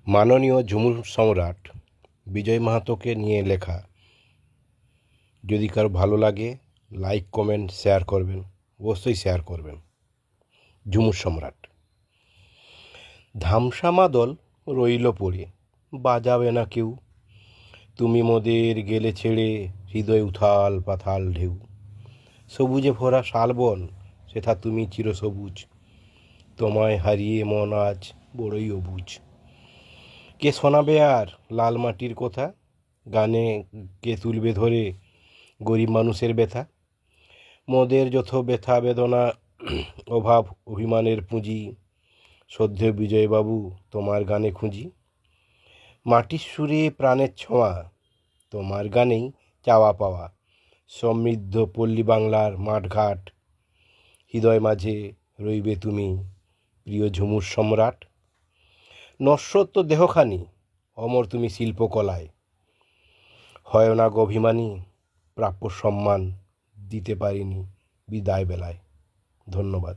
মাননীয় ঝুমুর সম্রাট বিজয় মাহাতোকে নিয়ে লেখা। যদি কারো ভালো লাগে লাইক কমেন্ট শেয়ার করবেন, অবশ্যই শেয়ার করবেন। ঝুমুর সম্রাট। ধামসা মাদল রইল পড়ে, বাজাবে না কেউ, তুমি মোদের গেলে ছেড়ে, হৃদয় উথাল পাথাল ঢেউ। সবুজে ভরা শালবন, সেথা তুমি চিরসবুজ, তোমায় হারিয়ে মন আজ বড়ই অবুঝ। কে শোনাবে আর লাল মাটির কথা, গানে কে তুলবে ধরে গরিব মানুষের ব্যথা। মোদের যত ব্যথা বেদনা, অভাব অভিমানের পুঁজি, শ্রদ্ধেয় বিজয়বাবু তোমার গানে খুঁজি। মাটির সুরে প্রাণের ছোঁয়া, তোমার গানেই চাওয়া পাওয়া। সমৃদ্ধ পল্লী বাংলার মাঠঘাট, হৃদয় মাঝে রইবে তুমি প্রিয় ঝুমুর সম্রাট। নশ্বর দেহখানি, অমর তুমি শিল্পকলায়, হয় না গো অভিমানী, প্রাপ্য সম্মান দিতে পারিনি বিদায় বেলায়। ধন্যবাদ।